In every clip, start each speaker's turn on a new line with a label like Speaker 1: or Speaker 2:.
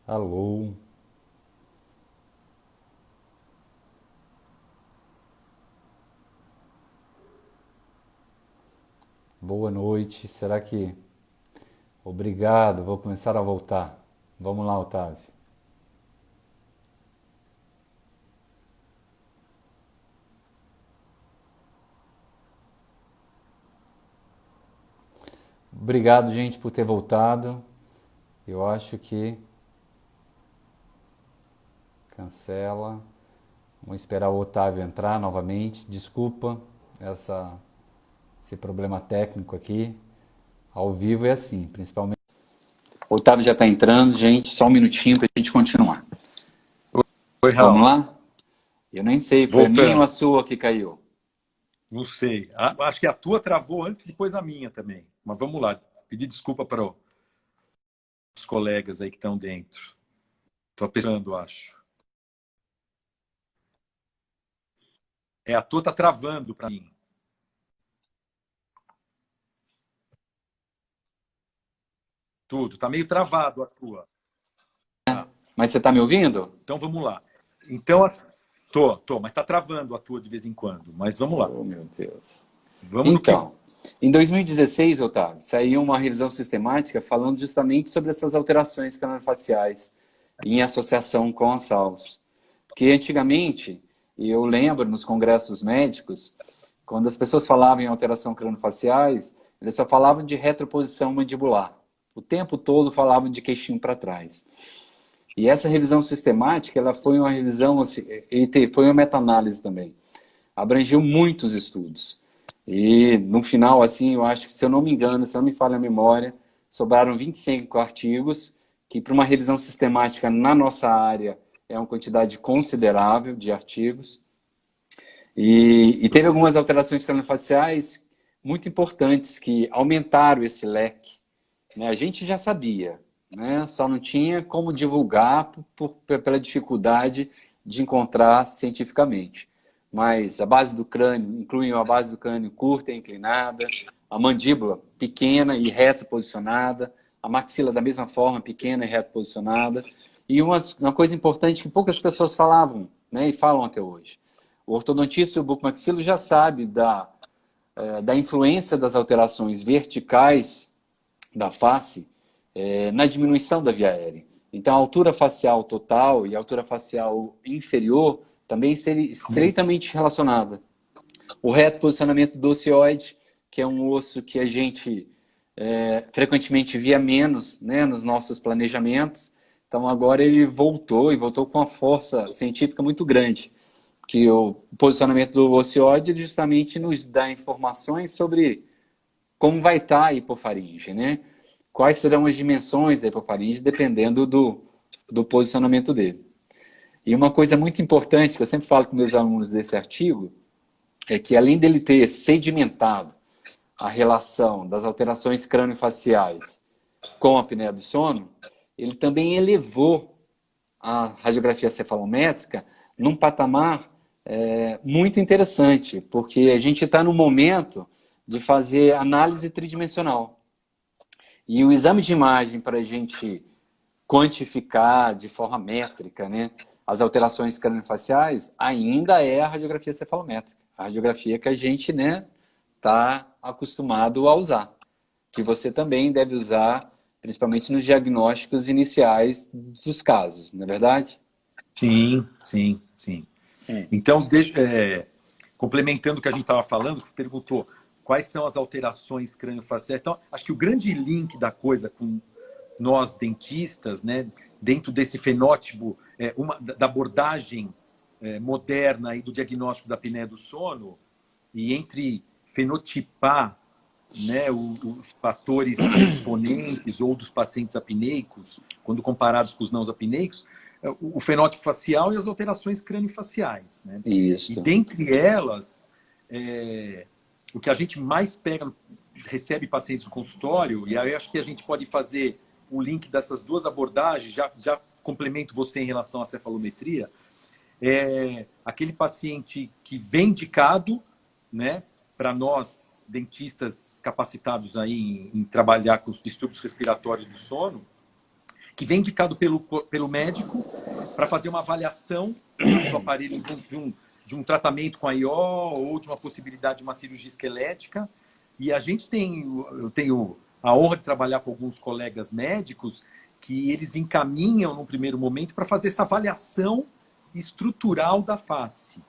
Speaker 1: Alô, boa noite. Será que. Obrigado, vou começar a voltar. Vamos lá, Otávio. Obrigado, gente, por ter voltado. Eu acho que. Cancela. Vamos esperar o Otávio entrar novamente. Desculpa essa, esse problema técnico aqui. Ao vivo é assim, principalmente. O Otávio já está entrando, gente. Só um minutinho para a gente continuar.
Speaker 2: Oi,
Speaker 1: Vamos
Speaker 2: Raul.
Speaker 1: lá? Eu nem sei, foi a minha ou a
Speaker 2: Voltando.
Speaker 1: sua que caiu?
Speaker 2: Não sei. Acho que a tua travou antes e depois a minha também. Mas vamos lá. Pedir desculpa para os colegas aí que estão dentro. Estou pensando, acho. A tua tá travando para mim. Tudo. Tá meio travado a tua. Tá.
Speaker 1: Mas você está me ouvindo?
Speaker 2: Então vamos lá. Então, tô, mas tá travando a tua de vez em quando. Mas vamos lá.
Speaker 1: Oh, meu Deus.
Speaker 2: Vamos no que.
Speaker 1: Então, em 2016, Otávio, saiu uma revisão sistemática falando justamente sobre essas alterações craniofaciais em associação com as SALs. Porque antigamente, e eu lembro nos congressos médicos, quando as pessoas falavam em alteração craniofaciais, eles só falavam de retroposição mandibular. O tempo todo falavam de queixinho para trás. E essa revisão sistemática, ela foi uma revisão, assim, e foi uma meta-análise também. Abrangeu muitos estudos. E no final, assim, eu acho que, se eu não me engano, se eu não me falha a memória, sobraram 25 artigos, que para uma revisão sistemática na nossa área é uma quantidade considerável de artigos. E teve algumas alterações craniofaciais muito importantes que aumentaram esse leque, né? A gente já sabia, né? Só não tinha como divulgar pela dificuldade de encontrar cientificamente. Mas a base do crânio, inclui a base do crânio curta e inclinada, a mandíbula pequena e reta posicionada, a maxila da mesma forma, pequena e reta posicionada. E uma coisa importante que poucas pessoas falavam, né, e falam até hoje. O ortodontista e o bucomaxilo já sabe da influência das alterações verticais da face na diminuição da via aérea. Então, a altura facial total e a altura facial inferior também estão estreitamente relacionada. O reto posicionamento do ocioide, que é um osso que a gente frequentemente via menos, né, nos nossos planejamentos. Então, agora ele voltou e voltou com uma força científica muito grande. Que o posicionamento do ocioide justamente nos dá informações sobre como vai estar a hipofaringe, né? Quais serão as dimensões da hipofaringe, dependendo do posicionamento dele. E uma coisa muito importante que eu sempre falo com meus alunos desse artigo é que, além dele ter sedimentado a relação das alterações craniofaciais com a apneia do sono, ele também elevou a radiografia cefalométrica num patamar muito interessante, porque a gente está no momento de fazer análise tridimensional. E o exame de imagem para a gente quantificar de forma métrica, né, as alterações craniofaciais ainda é a radiografia cefalométrica. A radiografia que a gente, né, está acostumado a usar. Que você também deve usar, principalmente nos diagnósticos iniciais dos casos, não é verdade?
Speaker 2: Sim, sim, sim. Então, complementando o que a gente estava falando, você perguntou quais são as alterações craniofaciais. Então, acho que o grande link da coisa com nós dentistas, né, dentro desse fenótipo, da abordagem moderna e do diagnóstico da apneia do sono, e entre fenotipar, né, os fatores predisponentes ou dos pacientes apneicos, quando comparados com os não apneicos, o fenótipo facial e as alterações craniofaciais, né? E
Speaker 1: Isso.
Speaker 2: dentre elas, o que a gente mais pega, recebe pacientes no consultório, e aí acho que a gente pode fazer o link dessas duas abordagens, já complemento você em relação à cefalometria, aquele paciente que vem indicado, né, para nós, dentistas capacitados aí em trabalhar com os distúrbios respiratórios do sono, que vem indicado pelo médico para fazer uma avaliação do aparelho de um tratamento com a IO ou de uma possibilidade de uma cirurgia esquelética. E eu tenho a honra de trabalhar com alguns colegas médicos que eles encaminham, no primeiro momento, para fazer essa avaliação estrutural da face.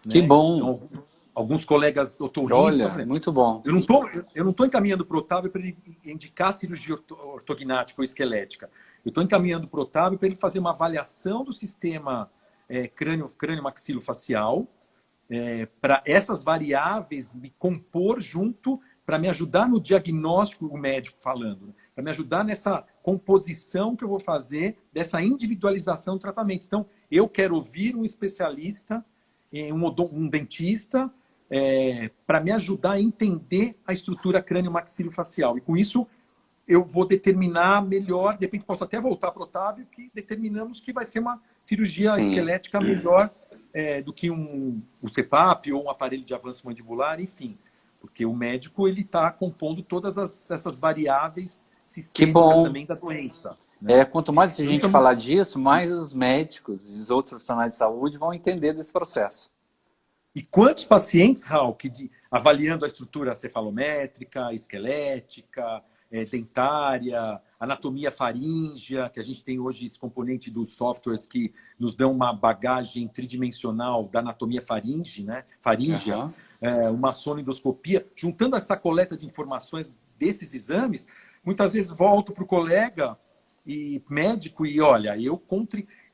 Speaker 1: Que
Speaker 2: Né?
Speaker 1: bom!
Speaker 2: Então, alguns colegas otorrinos...
Speaker 1: Olha, muito bom.
Speaker 2: Eu não tô encaminhando para o Otávio para ele indicar cirurgia ortognática ou esquelética. Eu estou encaminhando para o Otávio para ele fazer uma avaliação do sistema crânio-maxilofacial, para essas variáveis me compor junto, para me ajudar no diagnóstico, o médico falando, né? Para me ajudar nessa composição que eu vou fazer, dessa individualização do tratamento. Então, eu quero ouvir um especialista, um dentista, para me ajudar a entender a estrutura crânio-maxilofacial. E com isso, eu vou determinar melhor, de repente posso até voltar para o Otávio, que determinamos que vai ser uma cirurgia esquelética melhor do que o CPAP ou um aparelho de avanço mandibular, enfim. Porque o médico ele está compondo todas essas variáveis sistêmicas também da doença. Né?
Speaker 1: Quanto mais a gente falar disso, mais os médicos e os outros profissionais de saúde vão entender desse processo.
Speaker 2: E quantos pacientes, Raul, avaliando a estrutura cefalométrica, esquelética, dentária, anatomia faríngea, que a gente tem hoje esse componente dos softwares que nos dão uma bagagem tridimensional da anatomia faríngea, uma sonoendoscopia, juntando essa coleta de informações desses exames, muitas vezes volto para o colega e médico e olha, eu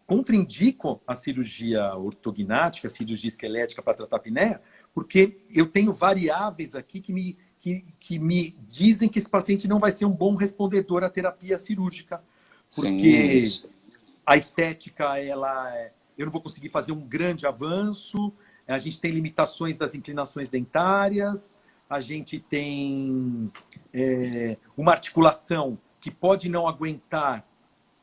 Speaker 2: contraindico a cirurgia ortognática, a cirurgia esquelética para tratar a apneia, porque eu tenho variáveis aqui que me dizem que esse paciente não vai ser um bom respondedor à terapia cirúrgica, porque a estética, eu não vou conseguir fazer um grande avanço, a gente tem limitações das inclinações dentárias, a gente tem uma articulação que pode não aguentar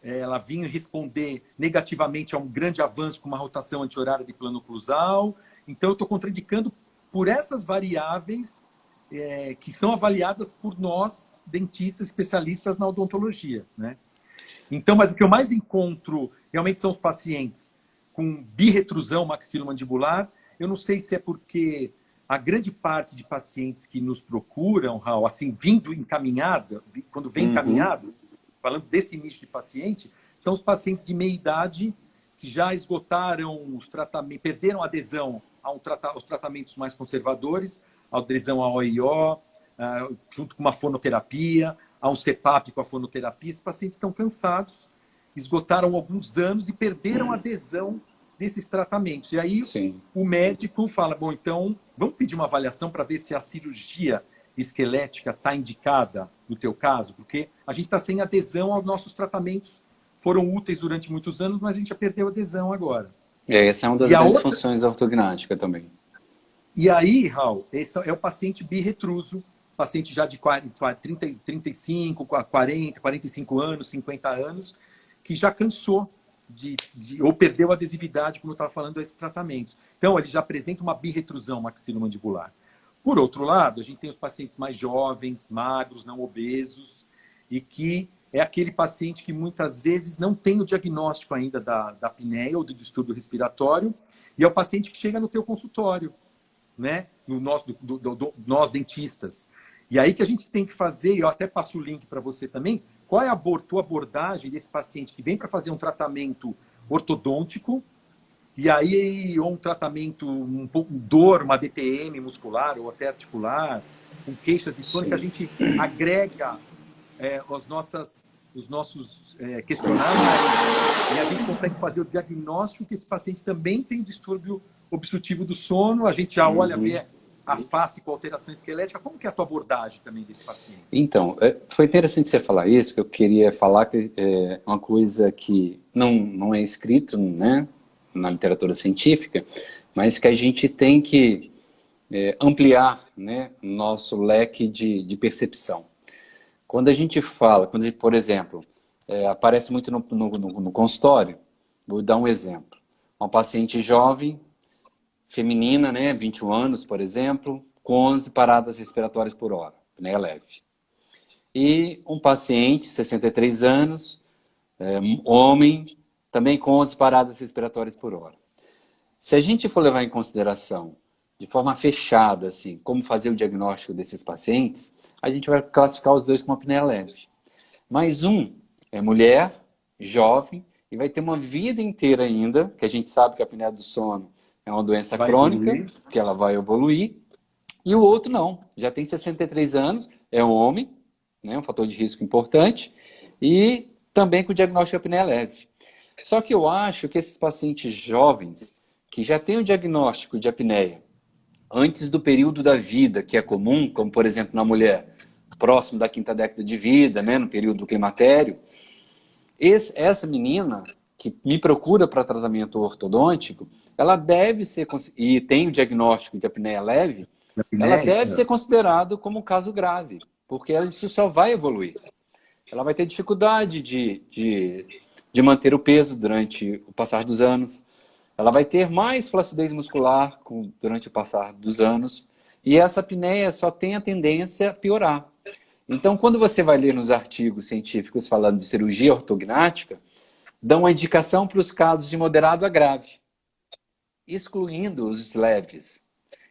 Speaker 2: ela vir responder negativamente a um grande avanço com uma rotação anti-horária de plano oclusal. Então, eu estou contraindicando por essas variáveis que são avaliadas por nós, dentistas, especialistas na odontologia. Né? Então, mas o que eu mais encontro realmente são os pacientes com birretrusão maxilomandibular. Eu não sei se é porque a grande parte de pacientes que nos procuram, Raul, assim, vindo encaminhada, quando vem encaminhado, falando desse nicho de paciente, são os pacientes de meia idade que já esgotaram os tratamentos, perderam adesão aos tratamentos mais conservadores, a adesão ao OIO, junto com uma fonoterapia, a um CPAP com a fonoterapia. Esses pacientes estão cansados, esgotaram alguns anos e perderam adesão desses tratamentos. E aí o médico fala, bom, então vamos pedir uma avaliação para ver se a cirurgia esquelética está indicada no teu caso, porque a gente está sem adesão aos nossos tratamentos. Foram úteis durante muitos anos, mas a gente já perdeu adesão agora.
Speaker 1: Essa é uma das grandes funções da ortognática também.
Speaker 2: E aí, Raul, esse é o paciente birretruso, paciente já de 35, 40, 45 anos, 50 anos, que já cansou ou perdeu a adesividade, como eu estava falando, desses tratamentos. Então, ele já apresenta uma birretrusão maxilomandibular. Por outro lado, a gente tem os pacientes mais jovens, magros, não obesos, e que é aquele paciente que muitas vezes não tem o diagnóstico ainda da apneia ou do distúrbio respiratório, e é o paciente que chega no teu consultório, né? Nós dentistas. E aí que a gente tem que fazer, e eu até passo o link para você também, qual é a tua abordagem desse paciente que vem para fazer um tratamento ortodôntico, e aí, ou um tratamento, um pouco dor, uma DTM muscular ou até articular, com queixas de sono, que a gente agrega os nossos questionários e a gente consegue fazer o diagnóstico que esse paciente também tem distúrbio obstrutivo do sono, a gente já olha, vê a face com alteração esquelética. Como que é a tua abordagem também desse paciente?
Speaker 1: Então, foi interessante você falar isso, que eu queria falar que é uma coisa que não é escrito, né, na literatura científica, mas que a gente tem que ampliar, né, nosso leque de percepção. Quando a gente fala, por exemplo, aparece muito no consultório, vou dar um exemplo. Uma paciente jovem, feminina, né, 21 anos, por exemplo, com 11 paradas respiratórias por hora, apneia leve. E um paciente, 63 anos, Homem, também com 11 paradas respiratórias por hora. Se a gente for levar em consideração de forma fechada, assim, como fazer o diagnóstico desses pacientes, a gente vai classificar os dois como apneia leve. Mas um é mulher, jovem, e vai ter uma vida inteira ainda, que a gente sabe que a apneia do sono é uma doença crônica, que ela vai evoluir, e o outro não, já tem 63 anos, é um homem, né, um fator de risco importante, e também com o diagnóstico de apneia leve. Só que eu acho que esses pacientes jovens, que já têm o diagnóstico de apneia antes do período da vida, que é comum, como por exemplo na mulher, próximo da 5ª década de vida, né, no período do climatério, essa menina que me procura para tratamento ortodôntico, ela deve ser, e tem o diagnóstico de apneia leve, ela deve ser considerada como um caso grave, porque isso só vai evoluir. Ela vai ter dificuldade de manter o peso durante o passar dos anos, ela vai ter mais flacidez muscular durante o passar dos anos, e essa apneia só tem a tendência a piorar. Então, quando você vai ler nos artigos científicos falando de cirurgia ortognática, dão uma indicação para os casos de moderado a grave, excluindo os leves.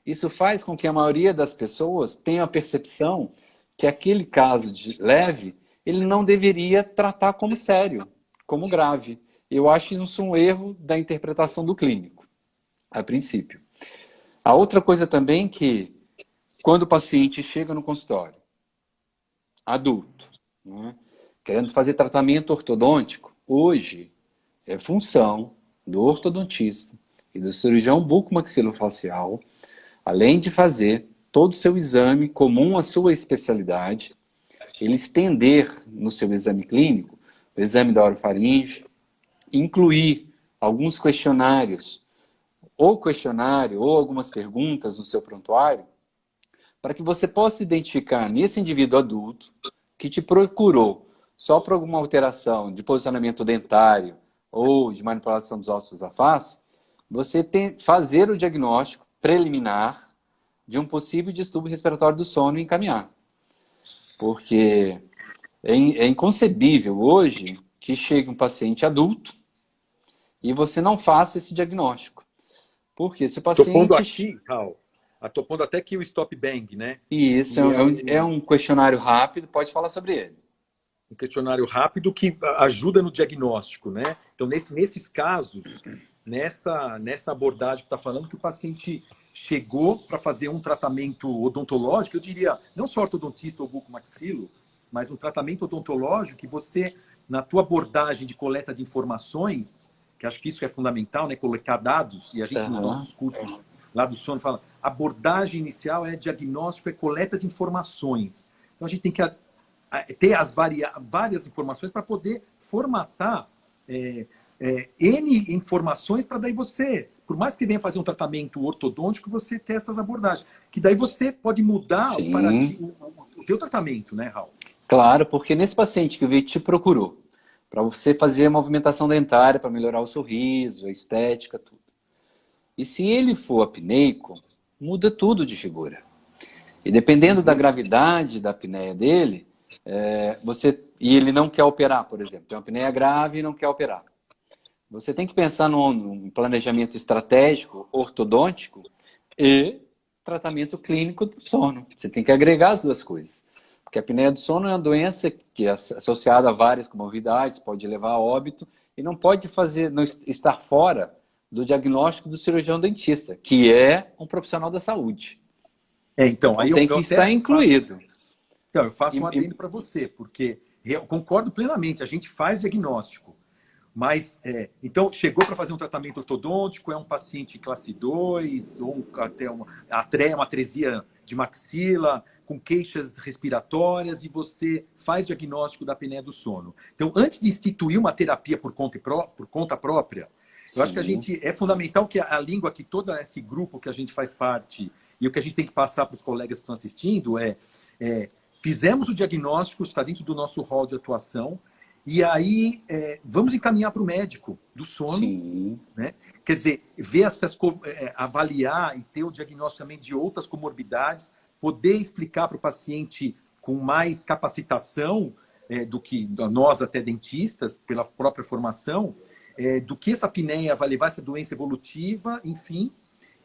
Speaker 1: Isso faz com que a maioria das pessoas tenha a percepção que aquele caso de leve, ele não deveria tratar como sério, como grave. Eu acho isso um erro da interpretação do clínico, a princípio. A outra coisa também é que, quando o paciente chega no consultório, adulto, né, querendo fazer tratamento ortodôntico, hoje é função do ortodontista e do cirurgião bucomaxilofacial, além de fazer todo o seu exame comum à sua especialidade, ele estender no seu exame clínico, o exame da orofaringe, incluir alguns questionários, ou questionário, ou algumas perguntas no seu prontuário, para que você possa identificar nesse indivíduo adulto que te procurou só por alguma alteração de posicionamento dentário ou de manipulação dos ossos da face, você fazer o diagnóstico preliminar de um possível distúrbio respiratório do sono e encaminhar. Porque é inconcebível hoje que chegue um paciente adulto e você não faça esse diagnóstico. Porque se o paciente...
Speaker 2: Tô pondo aqui, Raul, tô pondo até aqui o Stop Bang, né?
Speaker 1: Isso, é um questionário rápido, pode falar sobre ele.
Speaker 2: Um questionário rápido que ajuda no diagnóstico, né? Então, nesses casos, nessa abordagem que está falando, que o paciente chegou para fazer um tratamento odontológico, eu diria, não só ortodontista ou bucomaxilo, mas um tratamento odontológico que você, na tua abordagem de coleta de informações, que acho que isso é fundamental, né? Coletar dados, e a gente nos nossos cursos lá do sono fala, abordagem inicial é diagnóstico, é coleta de informações. Então a gente tem que ter várias informações para poder formatar N informações para daí você, por mais que venha fazer um tratamento ortodôntico, você ter essas abordagens. Que daí você pode mudar o teu tratamento, né, Raul?
Speaker 1: Claro, porque nesse paciente que veio te procurou, para você fazer a movimentação dentária, para melhorar o sorriso, a estética, tudo. E se ele for apneico, muda tudo de figura. E dependendo da gravidade da apneia dele, e ele não quer operar, por exemplo, tem uma apneia grave e não quer operar. Você tem que pensar num planejamento estratégico, ortodôntico e tratamento clínico do sono. Você tem que agregar as duas coisas. Porque a apneia do sono é uma doença que é associada a várias comorbidades, pode levar a óbito e não pode estar fora do diagnóstico do cirurgião dentista, que é um profissional da saúde.
Speaker 2: Então aí
Speaker 1: tem que estar incluído.
Speaker 2: Então, eu faço um adendo para você, porque eu concordo plenamente, a gente faz diagnóstico, mas, então, chegou para fazer um tratamento ortodôntico, é um paciente classe 2, ou até uma atresia de maxila, com queixas respiratórias, e você faz diagnóstico da apneia do sono. Então, antes de instituir uma terapia por conta própria, eu acho que é fundamental que a língua que todo esse grupo que a gente faz parte, e o que a gente tem que passar para os colegas que estão assistindo fizemos o diagnóstico, está dentro do nosso rol de atuação, e aí vamos encaminhar para o médico do sono, né? Quer dizer, avaliar e ter o diagnóstico também de outras comorbidades, poder explicar para o paciente com mais capacitação do que nós até dentistas, pela própria formação, do que essa apneia vai levar, essa doença evolutiva, enfim,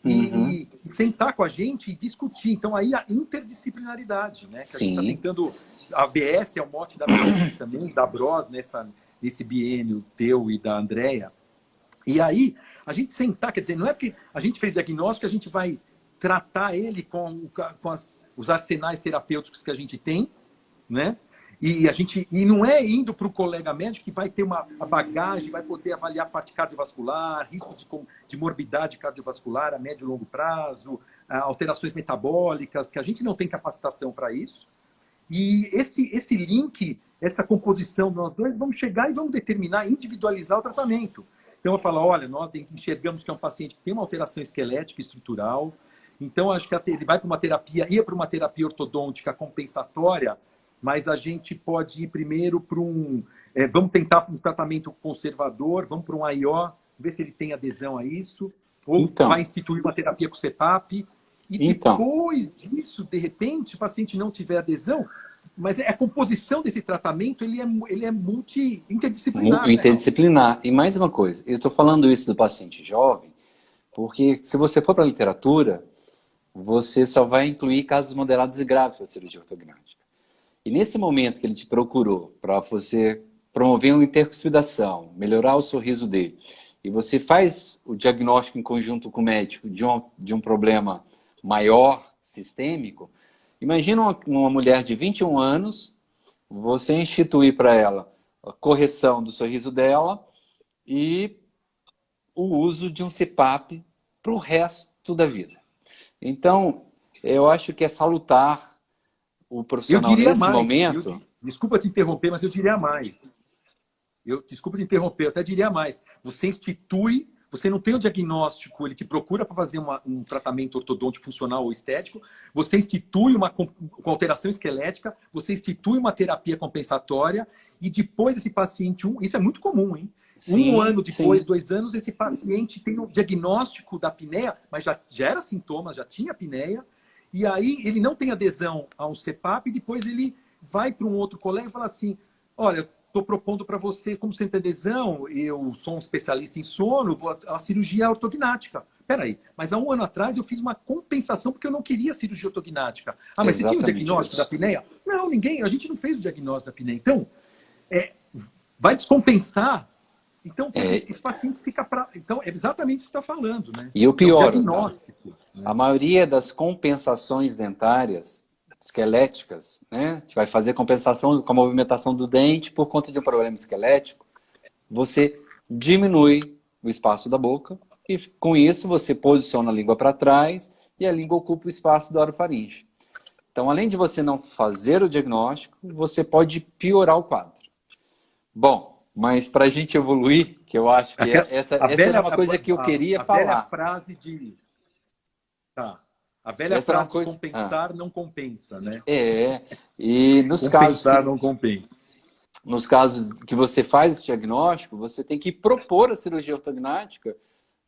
Speaker 2: e sentar com a gente e discutir. Então, aí a interdisciplinaridade, né? Que a gente está tentando... A ABS é o mote da BS também, da Bros, nesse biênio teu e da Andrea. E aí, a gente sentar, quer dizer, não é porque a gente fez diagnóstico que a gente vai tratar ele com os arsenais terapêuticos que a gente tem, né? E não é indo para o colega médico que vai ter a bagagem, vai poder avaliar a parte cardiovascular, riscos de morbidade cardiovascular a médio e longo prazo, alterações metabólicas, que a gente não tem capacitação para isso. E esse link, essa composição de nós dois, vamos chegar e vamos determinar, individualizar o tratamento. Então eu falo, olha, nós enxergamos que é um paciente que tem uma alteração esquelética e estrutural, então acho que ele vai para uma terapia, ia para uma terapia ortodôntica compensatória, mas a gente pode ir primeiro para vamos tentar um tratamento conservador, vamos para um AIO, ver se ele tem adesão a isso, ou vai instituir uma terapia com CPAP, e depois disso, de repente, o paciente não tiver adesão, mas a composição desse tratamento ele é interdisciplinar.
Speaker 1: Interdisciplinar. Né? E mais uma coisa, eu estou falando isso do paciente jovem, porque se você for para a literatura, você só vai incluir casos moderados e graves para a cirurgia ortognática. E nesse momento que ele te procurou para você promover uma intercuspidação, melhorar o sorriso dele, e você faz o diagnóstico em conjunto com o médico de um problema maior, sistêmico, imagina uma mulher de 21 anos, você instituir para ela a correção do sorriso dela e o uso de um CPAP para o resto da vida. Então, eu acho que é salutar o profissional nesse momento...
Speaker 2: Desculpa te interromper, mas eu diria mais. Desculpa te interromper, eu até diria mais. Você institui... Você não tem o diagnóstico, ele te procura para fazer um tratamento ortodôntico funcional ou estético, você institui com alteração esquelética, você institui uma terapia compensatória e depois esse paciente, isso é muito comum, hein? Um ano depois, 2 anos, esse paciente tem o diagnóstico da apneia, mas já era sintomas, já tinha apneia, e aí ele não tem adesão a um CPAP e depois ele vai para um outro colega e fala assim, olha, estou propondo para você, como sem ter adesão, eu sou um especialista em sono, a cirurgia ortognática. Peraí, mas há 1 ano atrás eu fiz uma compensação porque eu não queria cirurgia ortognática. Ah, mas você tinha o diagnóstico da apneia? Não, a gente não fez o diagnóstico da apneia. Então, vai descompensar. Então, esse paciente fica para... Então, é exatamente isso que você está falando, né?
Speaker 1: E o pior,
Speaker 2: diagnóstico, né?
Speaker 1: A maioria das compensações dentárias esqueléticas, né? A gente vai fazer compensação com a movimentação do dente por conta de um problema esquelético. Você diminui o espaço da boca e com isso você posiciona a língua para trás e a língua ocupa o espaço do orofaringe. Então, além de você não fazer o diagnóstico, você pode piorar o quadro. Bom, mas para a gente evoluir, que eu acho que essa é uma coisa que eu queria falar.
Speaker 2: A velha frase de... Tá. A velha frase de compensar não compensa, né?
Speaker 1: E nos
Speaker 2: compensar não compensa.
Speaker 1: Nos casos que você faz esse diagnóstico, você tem que propor a cirurgia ortognática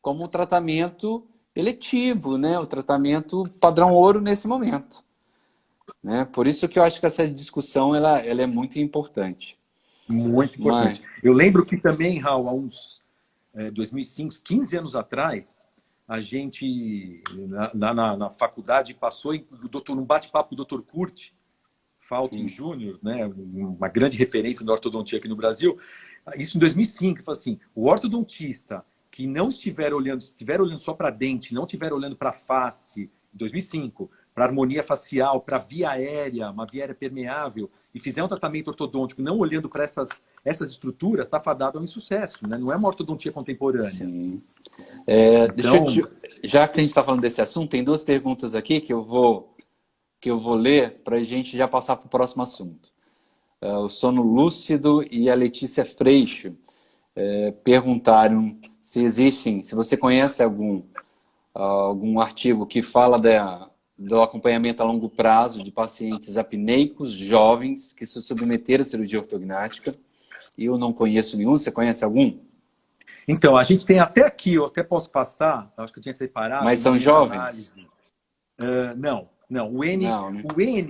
Speaker 1: como um tratamento eletivo, né? O tratamento padrão ouro nesse momento. Né? Por isso que eu acho que essa discussão ela é muito importante.
Speaker 2: Muito importante. Eu lembro que também, Raul, há uns 2005, 15 anos atrás, a gente, na faculdade, passou num bate-papo com o Dr. Kurt Faltin Júnior, né, uma grande referência da ortodontia aqui no Brasil. Isso em 2005, ele falou assim, o ortodontista que não estiver olhando só para dente, não estiver olhando para face, em 2005, para harmonia facial, para via aérea, uma via aérea permeável, e fizer um tratamento ortodôntico não olhando para essas estruturas, está fadado ao insucesso, né? Não é uma ortodontia contemporânea.
Speaker 1: Sim.
Speaker 2: Então...
Speaker 1: Já que a gente está falando desse assunto, tem 2 perguntas aqui que eu vou ler para a gente já passar para o próximo assunto. O Sono Lúcido e a Letícia Freixo perguntaram se você conhece algum artigo que fala do acompanhamento a longo prazo de pacientes apneicos jovens que se submeteram à cirurgia ortognática. E eu não conheço nenhum. Você conhece algum?
Speaker 2: Então, a gente tem até aqui, eu até posso passar, acho que eu tinha separado.
Speaker 1: Mas são jovens?
Speaker 2: Não. O N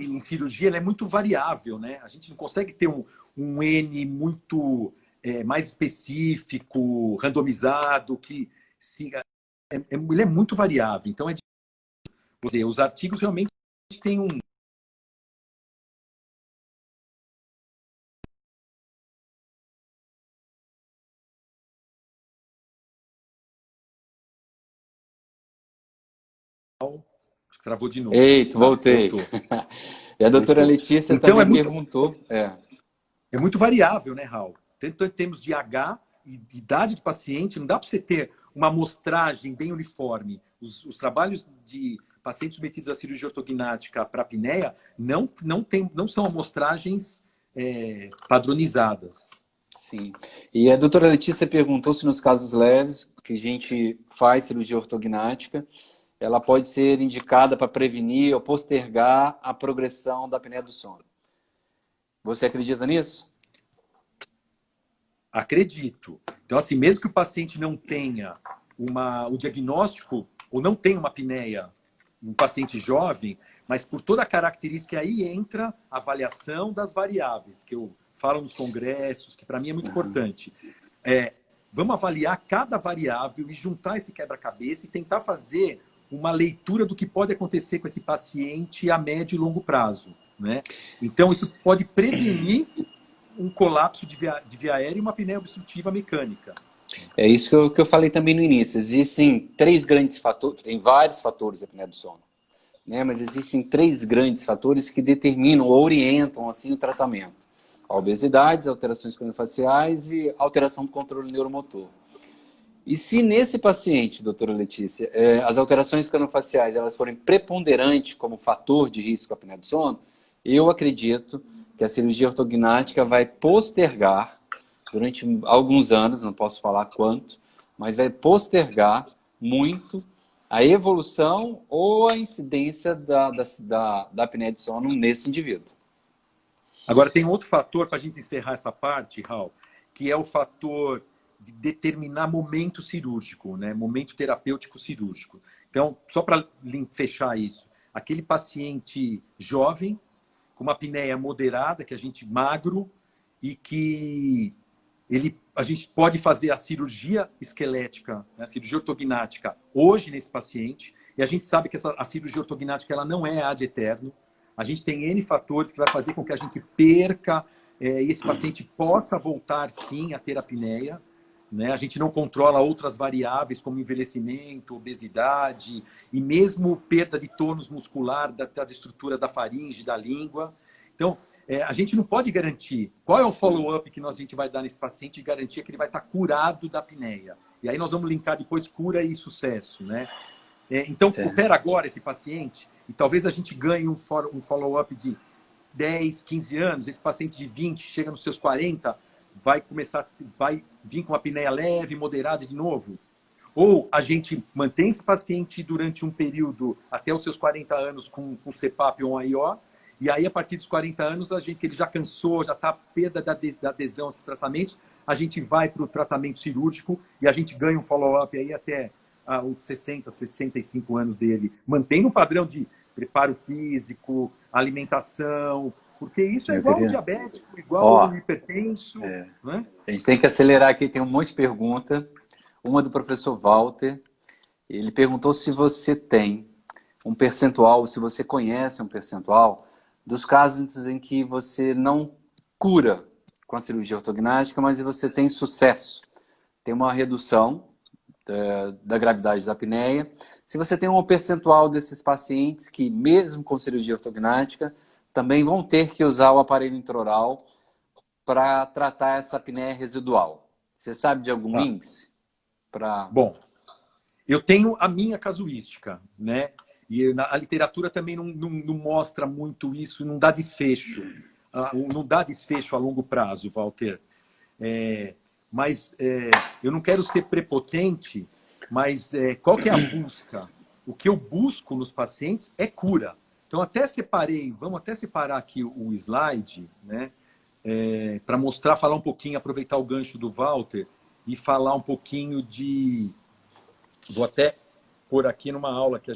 Speaker 2: em cirurgia ele é muito variável, né? A gente não consegue ter um N muito mais específico, randomizado, que ele é muito variável. Então, os artigos realmente têm um... Acho que travou de novo.
Speaker 1: Eita, voltei.
Speaker 2: Voltou.
Speaker 1: E a doutora
Speaker 2: Voltou.
Speaker 1: Letícia
Speaker 2: Então,
Speaker 1: também perguntou.
Speaker 2: é muito variável, né, Raul? Tanto em termos de H e de idade do paciente, não dá para você ter uma amostragem bem uniforme. Os trabalhos de pacientes submetidos à cirurgia ortognática para apneia não são amostragens padronizadas.
Speaker 1: Sim. E a doutora Letícia perguntou se nos casos leves, que a gente faz cirurgia ortognática, ela pode ser indicada para prevenir ou postergar a progressão da apneia do sono. Você acredita nisso?
Speaker 2: Acredito. Então, assim, mesmo que o paciente não tenha o diagnóstico, ou não tenha uma apneia, um paciente jovem, mas por toda a característica, aí entra a avaliação das variáveis, que eu falo nos congressos, que para mim é muito importante. Vamos avaliar cada variável e juntar esse quebra-cabeça e tentar fazer uma leitura do que pode acontecer com esse paciente a médio e longo prazo, né? Então, isso pode prevenir um colapso de via aérea e uma apneia obstrutiva mecânica.
Speaker 1: É isso que eu falei também no início. Existem três grandes fatores, tem vários fatores da apneia do sono, né? Mas existem três grandes fatores que determinam ou orientam assim o tratamento: a obesidade, alterações craniofaciais e alteração do controle neuromotor. E se nesse paciente, doutora Letícia, as alterações craniofaciais elas forem preponderantes como fator de risco à apneia do sono, eu acredito que a cirurgia ortognática vai postergar, durante alguns anos, não posso falar quanto, mas vai postergar muito a evolução ou a incidência da apneia de sono nesse indivíduo.
Speaker 2: Agora, tem outro fator para a gente encerrar essa parte, Raul, que é o fator de determinar momento cirúrgico, né? Momento terapêutico cirúrgico. Então, só para fechar isso, aquele paciente jovem, com uma apneia moderada, que a gente magro, e que a gente pode fazer a cirurgia esquelética, né, a cirurgia ortognática, hoje nesse paciente, e a gente sabe que a cirurgia ortognática ela não é ad eterno. A gente tem N fatores que vai fazer com que a gente perca e esse paciente possa voltar, sim, a ter apneia. Né? A gente não controla outras variáveis, como envelhecimento, obesidade, e mesmo perda de tônus muscular da estrutura da faringe, da língua. Então, a gente não pode garantir. Qual é o follow-up que a gente vai dar nesse paciente e garantir que ele vai estar curado da apneia? E aí nós vamos linkar depois cura e sucesso, né? Então, opera agora esse paciente e talvez a gente ganhe um follow-up de 10, 15 anos. Esse paciente de 20 chega nos seus 40, vai vir com uma apneia leve, moderada de novo. Ou a gente mantém esse paciente durante um período até os seus 40 anos com CPAP ou um AIO, e aí a partir dos 40 anos, que ele já cansou, já está perda da adesão a esses tratamentos, a gente vai para o tratamento cirúrgico e a gente ganha um follow-up aí até os 60, 65 anos dele, mantendo um padrão de preparo físico, alimentação, porque isso é igual ao diabético, igual ao hipertenso. Né?
Speaker 1: A gente tem que acelerar aqui, tem um monte de pergunta. Uma do professor Walter. Ele perguntou se você tem um percentual, se você conhece um percentual dos casos em que você não cura com a cirurgia ortognática, mas você tem sucesso. Tem uma redução da gravidade da apneia. Se você tem um percentual desses pacientes que, mesmo com cirurgia ortognática, também vão ter que usar o aparelho intraoral para tratar essa apneia residual. Você sabe de algum índice?
Speaker 2: Bom, eu tenho a minha casuística, né? E a literatura também não mostra muito isso, não dá desfecho. Não dá desfecho a longo prazo, Walter. Mas eu não quero ser prepotente, mas qual que é a busca? O que eu busco nos pacientes é cura. Então, vamos até separar aqui o slide, né? Para mostrar, falar um pouquinho, aproveitar o gancho do Walter e falar um pouquinho de... Vou até pôr aqui numa aula que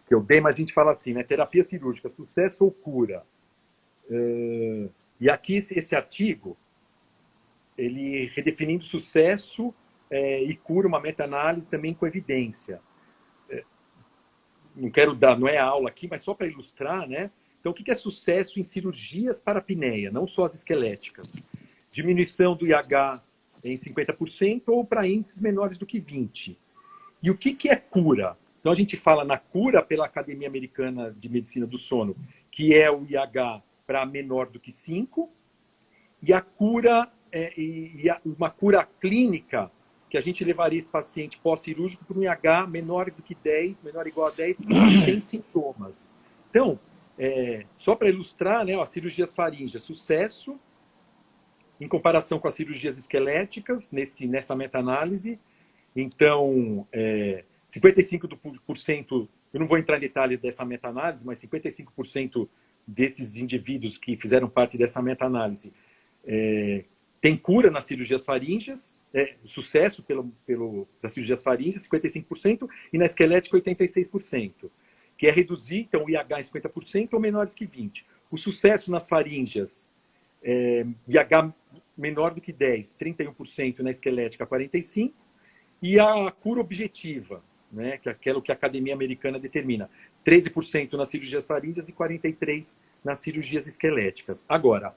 Speaker 2: eu dei, mas a gente fala assim, né? Terapia cirúrgica, sucesso ou cura? E aqui esse artigo, ele redefinindo sucesso e cura, uma meta-análise também com evidência. Não quero dar, não é aula aqui, mas só para ilustrar, né? Então, o que é sucesso em cirurgias para apneia, não só as esqueléticas? Diminuição do IH em 50% ou para índices menores do que 20%. E o que é cura? Então, a gente fala na cura pela Academia Americana de Medicina do Sono, que é o IH para menor do que 5%, e a cura, uma cura clínica, que a gente levaria esse paciente pós-cirúrgico para um IH menor do que 10, menor ou igual a 10, sem sintomas. Então, só para ilustrar, né, as cirurgias faríngeas, sucesso em comparação com as cirurgias esqueléticas, nessa meta-análise. Então, 55%, eu não vou entrar em detalhes dessa meta-análise, mas 55% desses indivíduos que fizeram parte dessa meta-análise tem cura nas cirurgias faríngeas, sucesso das cirurgias faríngeas, 55%, e na esquelética, 86%, que é reduzir, então, o IH em 50% ou menores que 20%. O sucesso nas faríngeas, IH menor do que 10%, 31%, na esquelética, 45%, e a cura objetiva, né, que é aquilo que a Academia Americana determina, 13% nas cirurgias faríngeas e 43% nas cirurgias esqueléticas. Agora,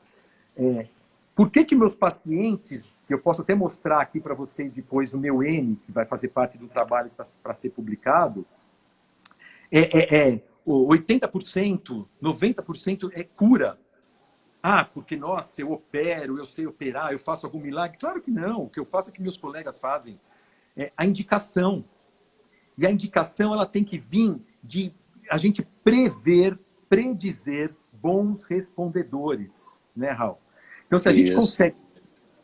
Speaker 2: por que meus pacientes, eu posso até mostrar aqui para vocês depois o meu N, que vai fazer parte do trabalho para ser publicado, 80%, 90% é cura. Porque, nossa, eu opero, eu sei operar, eu faço algum milagre? Claro que não. O que eu faço é o que meus colegas fazem. A indicação. E a indicação, ela tem que vir de a gente predizer bons respondedores, né, Raul? Então, se a gente consegue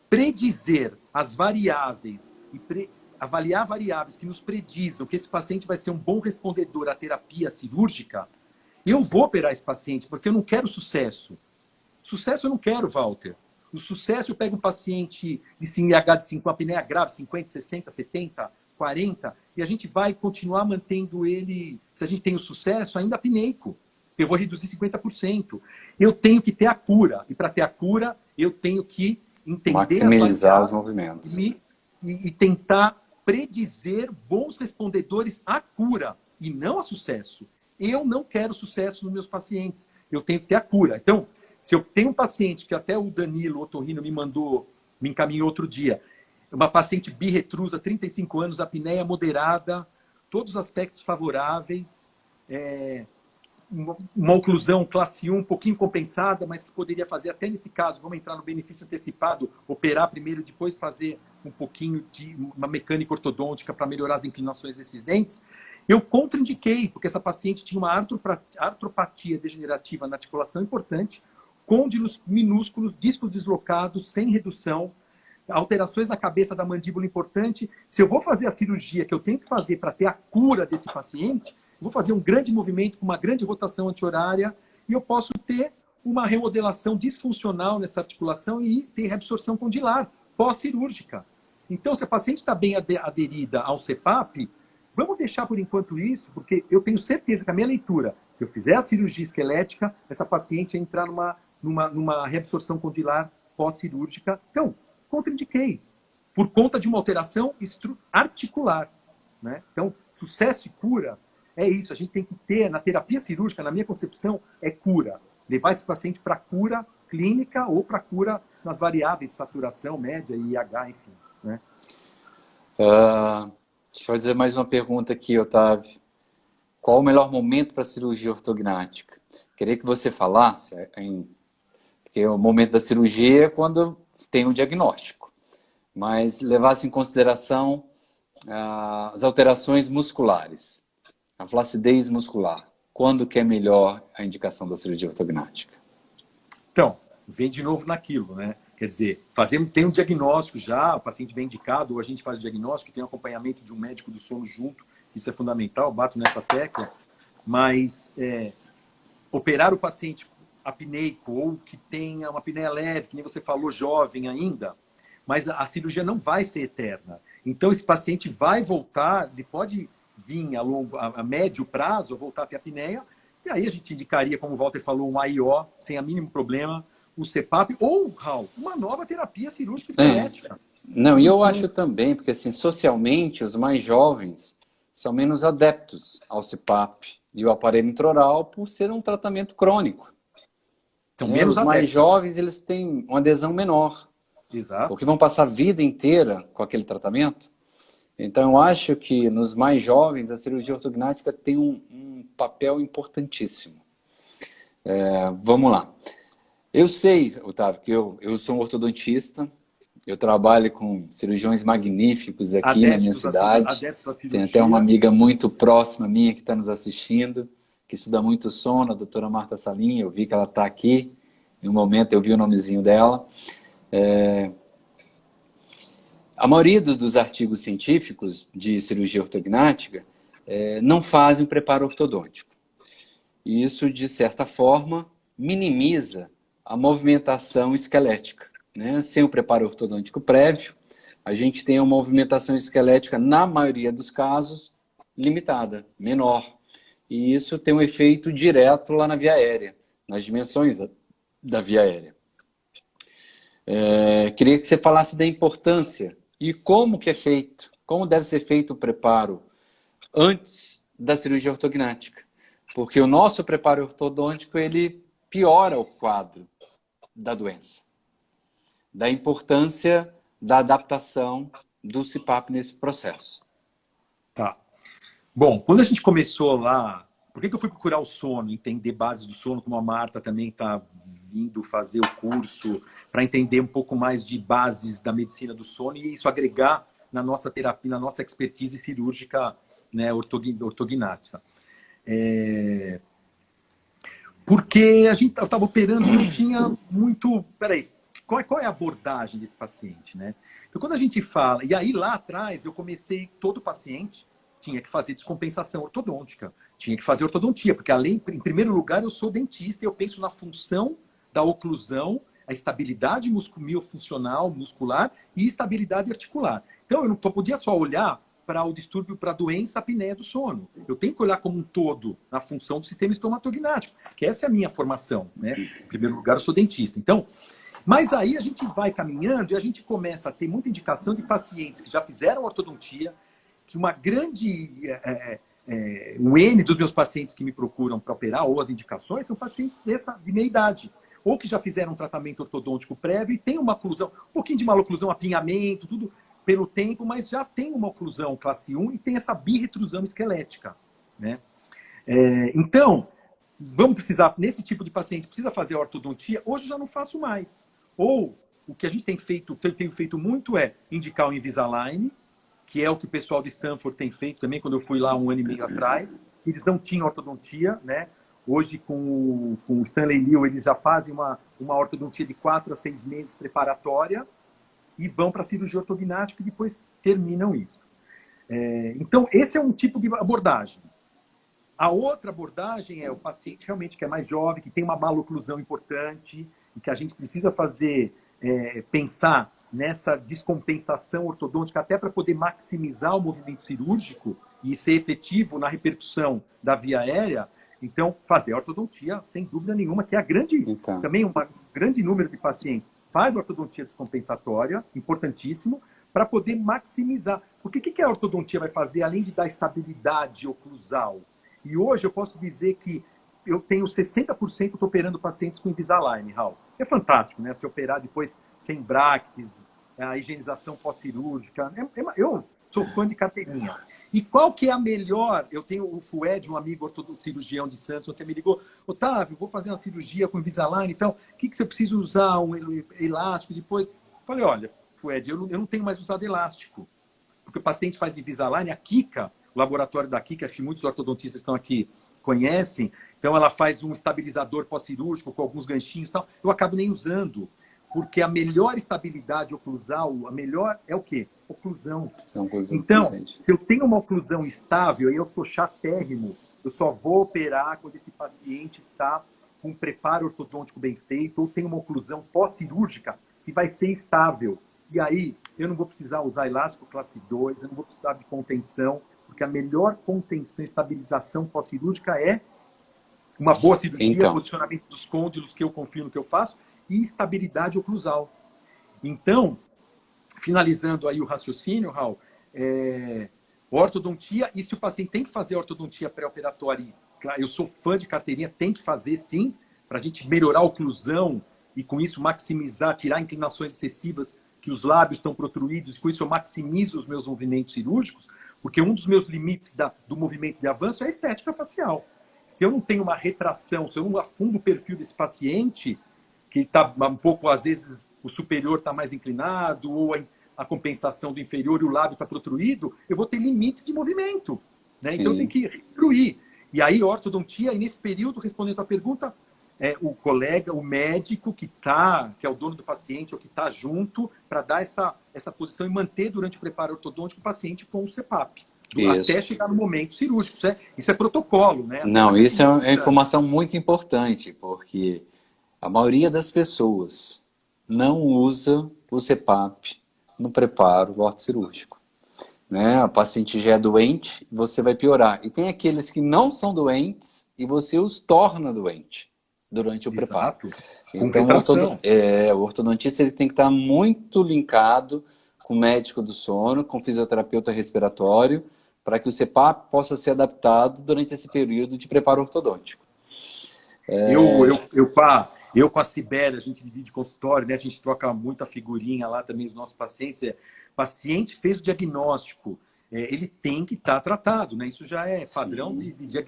Speaker 2: predizer as variáveis e avaliar variáveis que nos predizam que esse paciente vai ser um bom respondedor à terapia cirúrgica, eu vou operar esse paciente, porque eu não quero sucesso. Sucesso eu não quero, Walter. O sucesso, eu pego um paciente de IH de 5, apneia grave, 50, 60, 70, 40, e a gente vai continuar mantendo ele, se a gente tem o sucesso, ainda apneico. Eu vou reduzir 50%. Eu tenho que ter a cura. E para ter a cura, eu tenho que entender
Speaker 1: maximizar os movimentos.
Speaker 2: E tentar predizer bons respondedores à cura e não a sucesso. Eu não quero sucesso nos meus pacientes. Eu tenho que ter a cura. Então, se eu tenho um paciente, que até o Danilo Otorrino me encaminhou outro dia, uma paciente birretrusa, 35 anos, apneia moderada, todos os aspectos favoráveis, uma oclusão classe 1, um pouquinho compensada, mas que poderia fazer, até nesse caso, vamos entrar no benefício antecipado, operar primeiro, depois fazer um pouquinho de uma mecânica ortodôntica para melhorar as inclinações desses dentes. Eu contraindiquei, porque essa paciente tinha uma artropatia degenerativa na articulação importante, côndilos minúsculos, discos deslocados, sem redução, alterações na cabeça da mandíbula importante. Se eu vou fazer a cirurgia que eu tenho que fazer para ter a cura desse paciente, eu vou fazer um grande movimento com uma grande rotação anti-horária e eu posso ter uma remodelação disfuncional nessa articulação e ter reabsorção condilar pós-cirúrgica. Então, se a paciente está bem aderida ao CPAP, vamos deixar por enquanto isso, porque eu tenho certeza que a minha leitura, se eu fizer a cirurgia esquelética, essa paciente entrar numa reabsorção condilar pós-cirúrgica. Então, contraindiquei, por conta de uma alteração articular, né? Então, sucesso e cura é isso. A gente tem que ter, na terapia cirúrgica, na minha concepção, é cura. Levar esse paciente para cura clínica ou para cura nas variáveis saturação, média e IH, enfim. Né?
Speaker 1: Deixa eu fazer mais uma pergunta aqui, Otávio. Qual o melhor momento para a cirurgia ortognática? Queria que você falasse, porque o momento da cirurgia é quando tem um diagnóstico, mas levasse em consideração as alterações musculares, a flacidez muscular. Quando que é melhor a indicação da cirurgia ortognática?
Speaker 2: Então, vem de novo naquilo, né? Quer dizer, tem um diagnóstico já, o paciente vem indicado, ou a gente faz o diagnóstico, tem um acompanhamento de um médico do sono junto, isso é fundamental, bato nessa tecla, mas operar o paciente apneico ou que tenha uma apneia leve, que nem você falou, jovem ainda, mas a cirurgia não vai ser eterna. Então, esse paciente vai voltar, ele pode vir a médio prazo, voltar a ter apneia, e aí a gente indicaria, como o Walter falou, um AIO, sem a mínimo problema, o CPAP ou, Raul, uma nova terapia cirúrgica esquelética.
Speaker 1: Não, e eu acho também, porque assim, socialmente, os mais jovens são menos adeptos ao CPAP e o aparelho intraoral por ser um tratamento crônico.
Speaker 2: São menos
Speaker 1: Os mais
Speaker 2: adeptos.
Speaker 1: jovens, eles têm uma adesão menor,
Speaker 2: Exato.
Speaker 1: porque vão passar a vida inteira com aquele tratamento. Então, eu acho que nos mais jovens, a cirurgia ortognática tem um papel importantíssimo. Vamos lá. Eu sei, Otávio, que eu sou um ortodontista, eu trabalho com cirurgiões magníficos aqui na minha cidade. Tem até uma amiga muito próxima minha que está nos assistindo, que estuda muito sono, a doutora Marta Salim, eu vi que ela está aqui, em um momento eu vi o nomezinho dela. A maioria dos artigos científicos de cirurgia ortognática não fazem preparo ortodôntico. E isso, de certa forma, minimiza a movimentação esquelética, né? Sem o preparo ortodôntico prévio, a gente tem uma movimentação esquelética, na maioria dos casos, limitada, menor. E isso tem um efeito direto lá na via aérea, nas dimensões da via aérea. Queria que você falasse da importância e como que é feito, como deve ser feito o preparo antes da cirurgia ortognática. Porque o nosso preparo ortodôntico, ele piora o quadro da doença. Da importância da adaptação do CPAP nesse processo.
Speaker 2: Tá. Bom, quando a gente começou lá, por que eu fui procurar o sono, entender bases do sono, como a Marta também está vindo fazer o curso, para entender um pouco mais de bases da medicina do sono e isso agregar na nossa terapia, na nossa expertise cirúrgica, né, ortognática. Porque a gente estava operando e não tinha muito... Peraí, qual é a abordagem desse paciente, né? Então, quando a gente fala... E aí, lá atrás, eu comecei... Todo paciente tinha que fazer descompensação ortodôntica. Tinha que fazer ortodontia, porque, além, em primeiro lugar, eu sou dentista e eu penso na função da oclusão, a estabilidade miofuncional, muscular e estabilidade articular. Então, eu não podia só olhar para o distúrbio, para a doença apneia do sono. Eu tenho que olhar como um todo na função do sistema estomatognático, que essa é a minha formação, né? Em primeiro lugar, eu sou dentista. Então, mas aí a gente vai caminhando e a gente começa a ter muita indicação de pacientes que já fizeram ortodontia, que uma grande... o N dos meus pacientes que me procuram para operar, ou as indicações, são pacientes de meia idade, ou que já fizeram um tratamento ortodôntico prévio e tem uma oclusão, um pouquinho de maloclusão, apinhamento, tudo pelo tempo, mas já tem uma oclusão classe 1 e tem essa birretrusão esquelética, né? Então, vamos precisar, nesse tipo de paciente, precisa fazer a ortodontia? Hoje eu já não faço mais. Ou, o que a gente tem feito, tenho feito muito é indicar o Invisalign, que é o que o pessoal de Stanford tem feito também, quando eu fui lá 1 ano e meio atrás. Eles não tinham ortodontia, né? Hoje, com o Stanley Liu, eles já fazem uma ortodontia de 4 a 6 meses preparatória e vão para a cirurgia ortognática e depois terminam isso. Então, esse é um tipo de abordagem. A outra abordagem é o paciente realmente que é mais jovem, que tem uma maloclusão importante e que a gente precisa fazer, pensar nessa descompensação ortodôntica até para poder maximizar o movimento cirúrgico e ser efetivo na repercussão da via aérea. Então, fazer a ortodontia, sem dúvida nenhuma, que é também um grande número de pacientes faz ortodontia descompensatória, importantíssimo, para poder maximizar. Porque o que a ortodontia vai fazer, além de dar estabilidade oclusal? E hoje eu posso dizer que eu tenho 60% operando pacientes com Invisalign, Raul. É fantástico, né? Se operar depois sem brackets, a higienização pós-cirúrgica. Eu sou fã de carteirinha. E qual que é a melhor? Eu tenho o Fued, um amigo cirurgião de Santos, ontem me ligou: Otávio, vou fazer uma cirurgia com Invisalign, então, o que você precisa usar? Um elástico depois? Eu falei: olha, Fued, eu não tenho mais usado elástico. Porque o paciente faz Invisalign, a Kika, o laboratório da Kika, acho que muitos ortodontistas estão aqui, conhecem, então ela faz um estabilizador pós-cirúrgico com alguns ganchinhos e tal. Eu acabo nem usando, porque a melhor estabilidade oclusal, a melhor é o quê? Oclusão. Então, se eu tenho uma oclusão estável e eu sou chatérrimo, eu só vou operar quando esse paciente está com um preparo ortodôntico bem feito ou tem uma oclusão pós-cirúrgica que vai ser estável. E aí, eu não vou precisar usar elástico classe 2, eu não vou precisar de contenção, porque a melhor contenção e estabilização pós-cirúrgica é uma boa cirurgia, posicionamento dos côndilos, que eu confio no que eu faço, e estabilidade oclusal. Então, finalizando aí o raciocínio, Raul, ortodontia, e se o paciente tem que fazer ortodontia pré-operatória, eu sou fã de carteirinha, tem que fazer sim, para a gente melhorar a oclusão e com isso maximizar, tirar inclinações excessivas que os lábios estão protruídos, e com isso eu maximizo os meus movimentos cirúrgicos, porque um dos meus limites do movimento de avanço é a estética facial. Se eu não tenho uma retração, se eu não afundo o perfil desse paciente, que está um pouco, às vezes, o superior está mais inclinado, ou a compensação do inferior e o lábio está protruído, eu vou ter limites de movimento. Né? Então, tem que recruir. E aí, ortodontia, e nesse período, respondendo à pergunta, o colega, o médico que é o dono do paciente ou que está junto para dar essa posição e manter durante o preparo ortodôntico o paciente com o CPAP. Até chegar no momento cirúrgico. Isso é protocolo, né?
Speaker 1: Não, isso é uma informação muito importante, porque a maioria das pessoas não usa o CPAP no preparo ortocirúrgico. Né? A paciente já é doente, você vai piorar. E tem aqueles que não são doentes e você os torna doentes durante o preparo. Então, o ortodontista ele tem que estar muito linkado com o médico do sono, com o fisioterapeuta respiratório, para que o CPAP possa ser adaptado durante esse período de preparo ortodôntico.
Speaker 2: Eu com a Sibéria, a gente divide consultório, né? A gente troca muita figurinha lá também dos nossos pacientes. Paciente fez o diagnóstico, ele tem que estar tratado, né? Isso já é padrão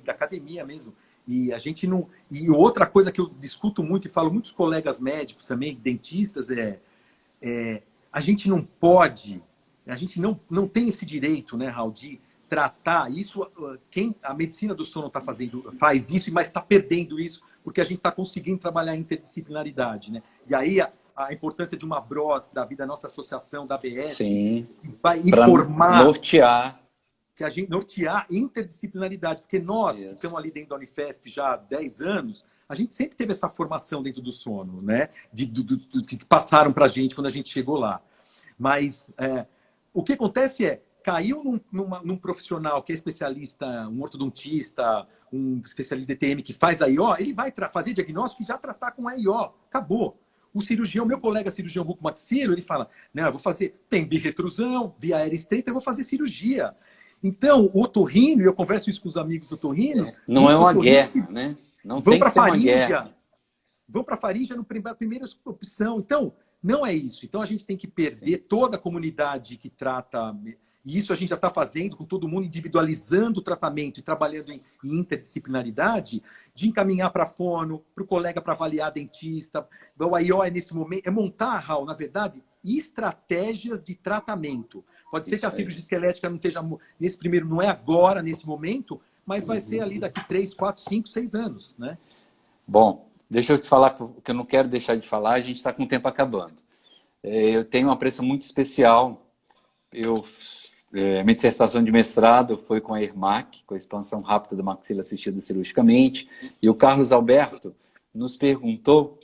Speaker 2: da academia mesmo. E a gente não. E outra coisa que eu discuto muito e falo muitos colegas médicos também, dentistas, a gente não pode, a gente não tem esse direito, né, Raul, de tratar isso. A medicina do sono faz isso, mas está perdendo isso, porque a gente está conseguindo trabalhar a interdisciplinaridade, né? E aí a importância de uma BROS, da nossa associação, da ABS, que vai informar.
Speaker 1: Nortear.
Speaker 2: Que a gente nortear interdisciplinaridade, porque nós que estamos ali dentro da Unifesp já há 10 anos, a gente sempre teve essa formação dentro do sono, né? Que passaram para a gente quando a gente chegou lá. Mas o que acontece caiu num profissional que é especialista, um ortodontista, um especialista de TM que faz a IO, ele vai fazer diagnóstico e já tratar com a IO. Acabou. O cirurgião, meu colega cirurgião bucomaxilo, ele fala, não, eu vou fazer, tem birretrusão, via aérea estreita, eu vou fazer cirurgia. Então, o otorrino, e eu converso isso com os amigos otorrinos...
Speaker 1: Não é uma guerra, né? Não tem que ser uma guerra.
Speaker 2: Vão para a faringe na primeira opção. Então, não é isso. Então, a gente tem que perder toda a comunidade que trata... E isso a gente já está fazendo com todo mundo, individualizando o tratamento e trabalhando em interdisciplinaridade, de encaminhar para fono, para o colega para avaliar dentista. O AIO nesse momento, montar, Raul, na verdade, estratégias de tratamento. Pode ser que a cirurgia esquelética não esteja nesse primeiro, não é agora, nesse momento, mas vai ser ali daqui 3, 4, 5, 6 anos, né?
Speaker 1: Bom, deixa eu te falar, porque eu não quero deixar de falar, a gente está com o tempo acabando. Eu tenho um apreço muito especial. Minha dissertação de mestrado foi com a ERMAC, com a expansão rápida da maxila assistida cirurgicamente, e o Carlos Alberto nos perguntou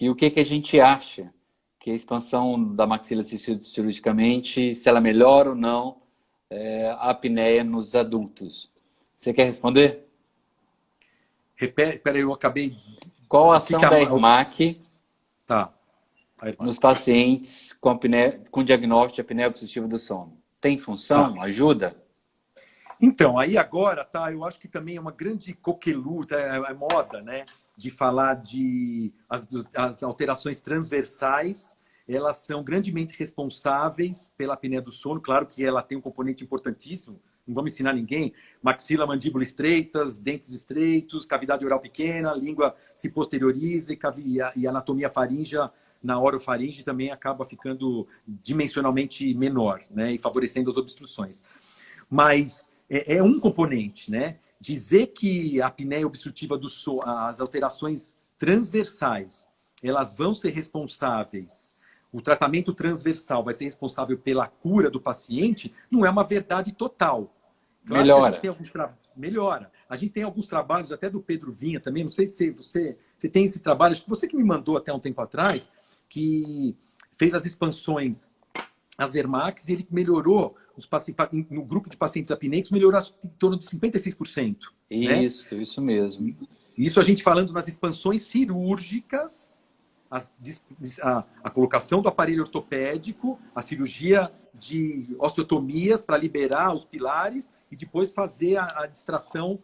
Speaker 1: o que a gente acha que a expansão da maxila assistida cirurgicamente, se ela melhora ou não a apneia nos adultos. Você quer responder?
Speaker 2: Repete, peraí, eu acabei...
Speaker 1: Qual a ação da ERMAC
Speaker 2: ERMAC
Speaker 1: nos pacientes com diagnóstico de apneia obstrutiva do sono? Tem função? Ajuda?
Speaker 2: Então, aí agora, eu acho que também é uma grande coqueluche, é moda, né? De falar as alterações transversais, elas são grandemente responsáveis pela apneia do sono. Claro que ela tem um componente importantíssimo, não vamos ensinar ninguém. Maxila, mandíbula estreitas, dentes estreitos, cavidade oral pequena, língua se posterioriza e anatomia faríngea na orofaringe também acaba ficando dimensionalmente menor, né? E favorecendo as obstruções. Mas é um componente, né? Dizer que a apneia obstrutiva do sono, as alterações transversais, elas vão ser responsáveis, o tratamento transversal vai ser responsável pela cura do paciente, não é uma verdade total. Claro
Speaker 1: melhora.
Speaker 2: Que a gente tem melhora. A gente tem alguns trabalhos, até do Pedro Vinha também, não sei se você tem esse trabalho, acho que você que me mandou até um tempo atrás, que fez as expansões, as ERMACs, e ele melhorou, no grupo de pacientes apneicos, melhorou em torno de 56%.
Speaker 1: Isso, né? Isso mesmo.
Speaker 2: Isso a gente falando nas expansões cirúrgicas, a colocação do aparelho ortopédico, a cirurgia de osteotomias para liberar os pilares e depois fazer a distração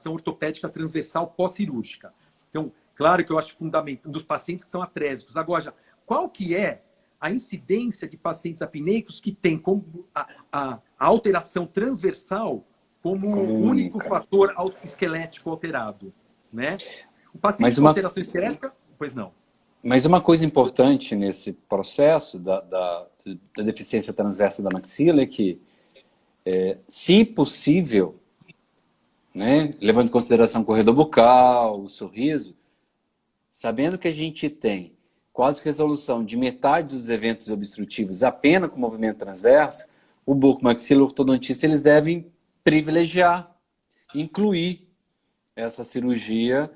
Speaker 2: ortopédica transversal pós-cirúrgica. Então, claro que eu acho fundamental, dos pacientes que são atrésicos. Agora, qual que é a incidência de pacientes apneicos que tem como a alteração transversal como único fator esquelético alterado, né? O paciente com alteração esquelética, pois não.
Speaker 1: Mas uma coisa importante nesse processo da deficiência transversa da maxila é que, se possível, né, levando em consideração o corredor bucal, o sorriso, sabendo que a gente tem quase resolução de metade dos eventos obstrutivos apenas com movimento transverso, o bucomaxiloortodontista eles devem privilegiar, incluir essa cirurgia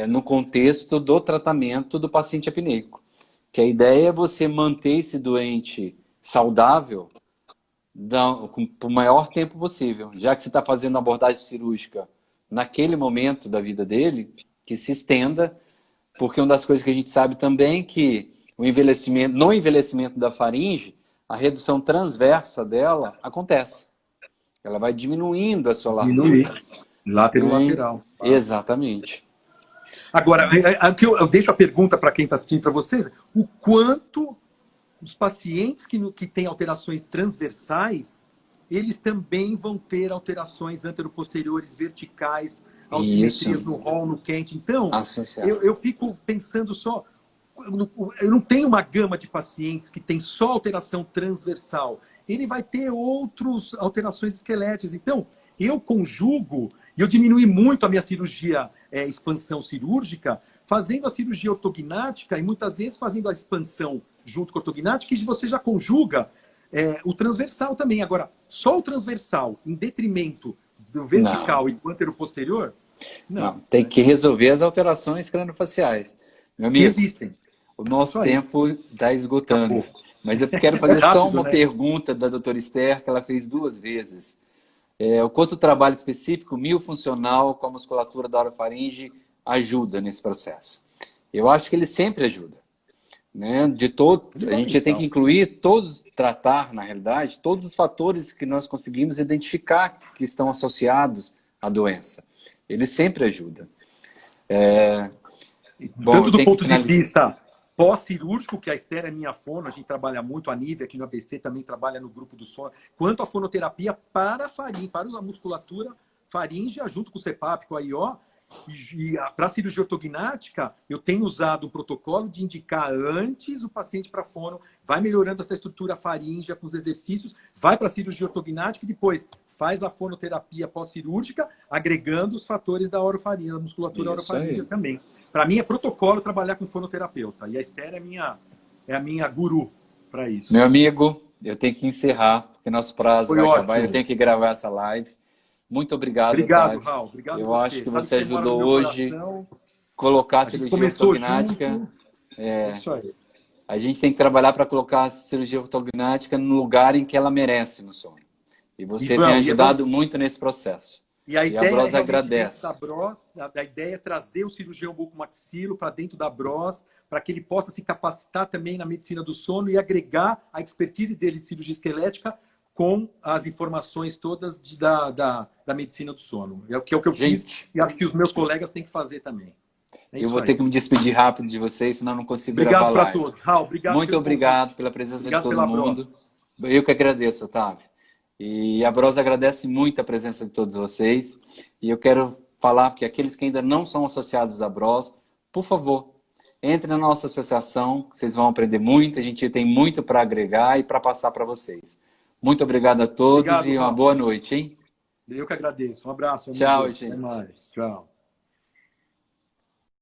Speaker 1: no contexto do tratamento do paciente apneico. Que a ideia é você manter esse doente saudável por o maior tempo possível. Já que você está fazendo abordagem cirúrgica naquele momento da vida dele, que se estenda, porque uma das coisas que a gente sabe também é que no envelhecimento da faringe, a redução transversa dela acontece. Ela vai diminuindo a sua largura.
Speaker 2: Lateral.
Speaker 1: Exatamente.
Speaker 2: Agora, eu deixo a pergunta para quem está assistindo para vocês. O quanto os pacientes que têm alterações transversais, eles também vão ter alterações anteroposteriores verticais, assimetrias no hall, no Kent. Então, eu fico pensando só... Eu não tenho uma gama de pacientes que tem só alteração transversal. Ele vai ter outras alterações esqueléticas. Então, eu conjugo, e eu diminui muito a minha cirurgia, expansão cirúrgica, fazendo a cirurgia ortognática e muitas vezes fazendo a expansão junto com a ortognática, e você já conjuga o transversal também. Agora, só o transversal em detrimento do vertical e do anteroposterior?
Speaker 1: Não, tem que resolver as alterações crâniofaciais. Meu amigo,
Speaker 2: que existem.
Speaker 1: O nosso tempo está esgotando. Acabou. Mas eu quero fazer só uma pergunta da doutora Esther, que ela fez 2 vezes. O quanto o trabalho específico miofuncional com a musculatura da orofaringe ajuda nesse processo? Eu acho que ele sempre ajuda. Né? A gente tem que incluir tratar, na realidade, todos os fatores que nós conseguimos identificar que estão associados à doença. Ele sempre ajuda.
Speaker 2: Tanto do ponto de vista pós-cirúrgico, que a Esther é minha fono, a gente trabalha muito, a Nívia aqui no ABC também trabalha no grupo do sono, quanto a fonoterapia para a faringe, para a musculatura faríngea, junto com o CPAP, com a IO, e para a cirurgia ortognática, eu tenho usado um protocolo de indicar antes o paciente para fono, vai melhorando essa estrutura faríngea com os exercícios, vai para a cirurgia ortognática e depois faz a fonoterapia pós-cirúrgica, agregando os fatores da orofaringe, da musculatura orofaríngea também. Para mim é protocolo trabalhar com fonoterapeuta. E a Esther é a minha guru para isso.
Speaker 1: Meu amigo, eu tenho que encerrar, porque nosso prazo vai acabar. Eu tenho que gravar essa live. Muito obrigado.
Speaker 2: Obrigado, Raul. Obrigado
Speaker 1: eu acho que você ajudou hoje a colocar a cirurgia ortognática.
Speaker 2: Isso aí.
Speaker 1: A gente tem que trabalhar para colocar a cirurgia ortognática no lugar em que ela merece no sono. E você tem ajudado muito nesse processo.
Speaker 2: E a ideia
Speaker 1: Bros agradece.
Speaker 2: A ideia é trazer o cirurgião bucomaxilo para dentro da Bros, para que ele possa se capacitar também na medicina do sono e agregar a expertise dele em cirurgia esquelética com as informações todas da medicina do sono. É o que eu fiz e acho que os meus colegas têm que fazer também.
Speaker 1: Eu vou ter que me despedir rápido de vocês, senão não consigo gravar
Speaker 2: live. Obrigado para todos. Raul,
Speaker 1: muito obrigado pela presença de todo mundo. Eu que agradeço, Otávio. E a Bros agradece muito a presença de todos vocês. E eu quero falar que aqueles que ainda não são associados da Bros, por favor, entre na nossa associação, vocês vão aprender muito. A gente tem muito para agregar e para passar para vocês. Muito obrigado a todos e uma boa noite, hein?
Speaker 2: Eu que agradeço. Um abraço.
Speaker 1: Tchau, gente.
Speaker 2: Até mais. Tchau.